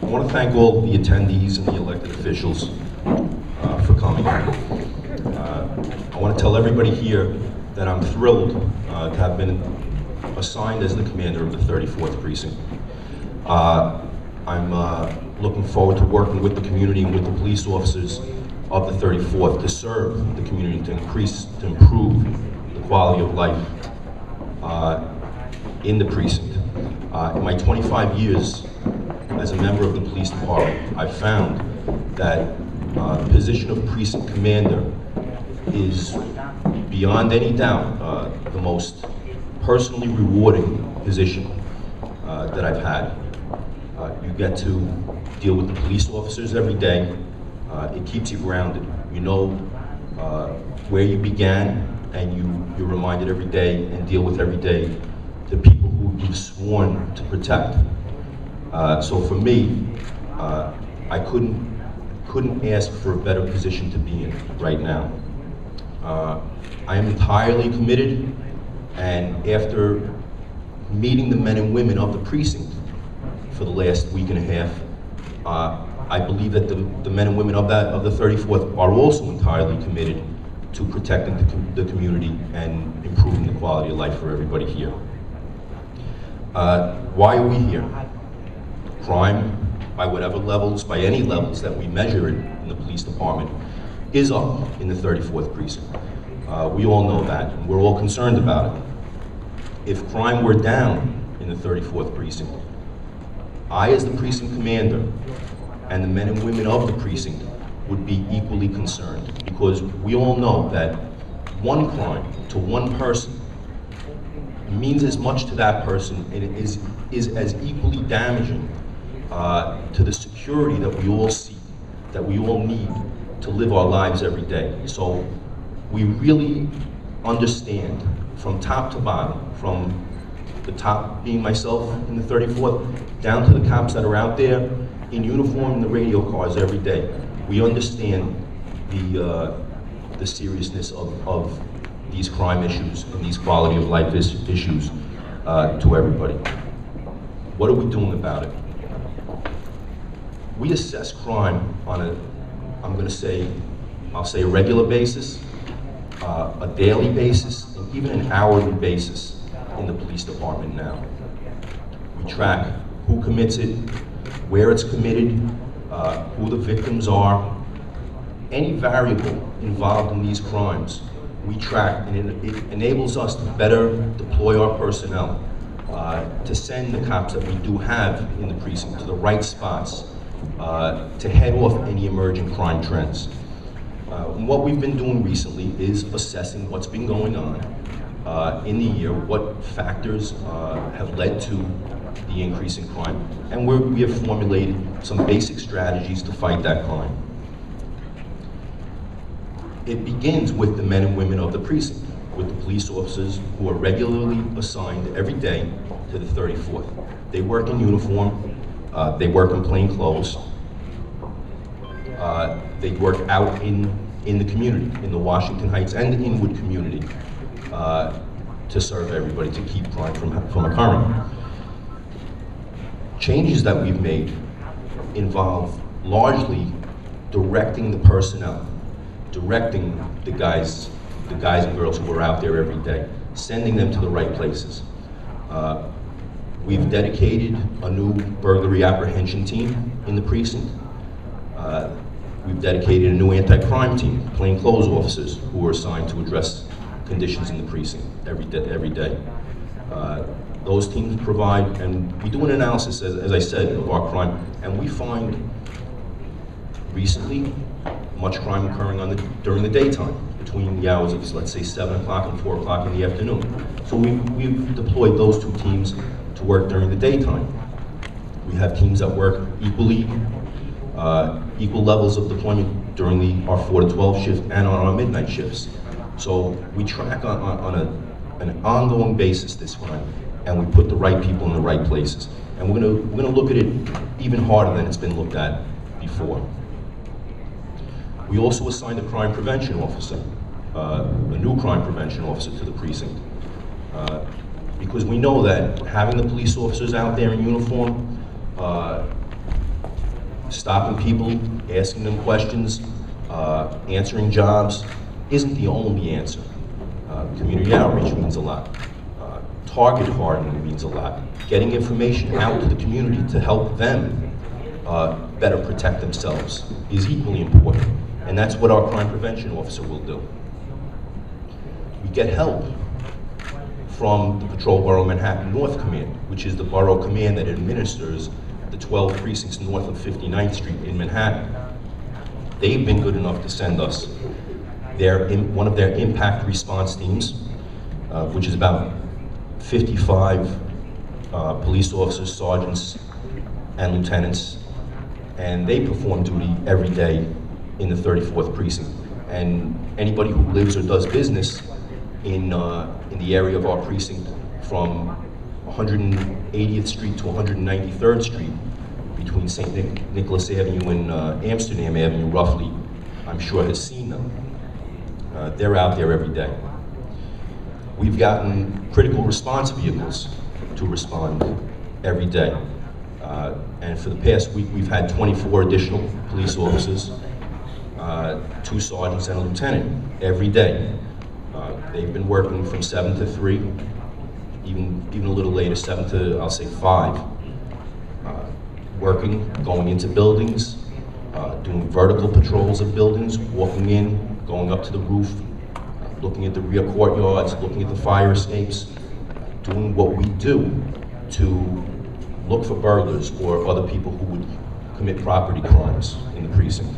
I want to thank all the attendees and the elected officials for coming. I want to tell everybody here that I'm thrilled to have been assigned as the commander of the 34th Precinct. I'm looking forward to working with the community and with the police officers of the 34th to serve the community, to improve the quality of life in the precinct. In my 25 years as a member of the police department, I've found that the position of precinct commander is beyond any doubt the most personally rewarding position that I've had. You get to deal with the police officers every day. It keeps you grounded. You know where you began, and you're reminded every day and deal with every day the people who you've sworn to protect. So for me, I couldn't ask for a better position to be in right now. I am entirely committed, and after meeting the men and women of the precinct for the last week and a half, I believe that the men and women of the 34th are also entirely committed to protecting the community and improving the quality of life for everybody here. Why are we here? Crime, by whatever levels, by any levels that we measure it in the police department, is up in the 34th Precinct. We all know that, and we're all concerned about it. If crime were down in the 34th Precinct, I, as the precinct commander, and the men and women of the precinct would be equally concerned, because we all know that one crime to one person means as much to that person and is as equally damaging to the security that we all seek, that we all need to live our lives every day. So we really understand from top to bottom, from the top being myself in the 34th, down to the cops that are out there in uniform in the radio cars every day. We understand the seriousness of these crime issues and these quality of life issues to everybody. What are we doing about it? We assess crime on I'll say a regular basis, a daily basis, and even an hourly basis in the police department now. We track who commits it, where it's committed, who the victims are. Any variable involved in these crimes, we track, and it enables us to better deploy our personnel, to send the cops that we do have in the precinct to the right spots, to head off any emerging crime trends. And what we've been doing recently is assessing what's been going on in the year, what factors have led to the increase in crime, and we have formulated some basic strategies to fight that crime. It begins with the men and women of the precinct, with the police officers who are regularly assigned every day to the 34th. They work in uniform, they work in plain clothes, they work out in the community, in the Washington Heights and the Inwood community, to serve everybody, to keep crime from occurring. Changes that we've made involve largely directing the personnel, directing the guys and girls who are out there every day, sending them to the right places. We've dedicated a new burglary apprehension team in the precinct. We've dedicated a new anti-crime team, plainclothes officers who are assigned to address conditions in the precinct every day. Those teams provide, and we do an analysis, as I said, of our crime, and we find recently much crime occurring during the daytime, between the hours of, let's say, 7 o'clock and 4 o'clock in the afternoon. So we've deployed those two teams to work during the daytime. We have teams that work equal levels of deployment during our 4 to 12 shift and on our midnight shifts. So we track on an ongoing basis this crime, and we put the right people in the right places. And we're gonna look at it even harder than it's been looked at before. We also assigned a crime prevention officer, a new crime prevention officer to the precinct, because we know that having the police officers out there in uniform stopping people, asking them questions, answering jobs isn't the only answer. Community outreach means a lot. Target hardening means a lot. Getting information out to the community to help them better protect themselves is equally important. And that's what our crime prevention officer will do. We get help from the Patrol Borough Manhattan North Command, which is the borough command that administers the 12 precincts north of 59th Street in Manhattan. They've been good enough to send us one of their impact response teams, which is about 55 police officers, sergeants, and lieutenants, and they perform duty every day in the 34th precinct. And anybody who lives or does business in the area of our precinct from 180th Street to 193rd Street, between St. Nicholas Avenue and Amsterdam Avenue, roughly, I'm sure has seen them. They're out there every day. We've gotten critical response vehicles to respond every day. And for the past week, we've had 24 additional police officers, 2 sergeants and a lieutenant every day. They've been working from 7 to 3, even a little later, 7 to, I'll say, 5. Working, going into buildings, doing vertical patrols of buildings, walking in, going up to the roof, looking at the rear courtyards, looking at the fire escapes, doing what we do to look for burglars or other people who would commit property crimes in the precinct.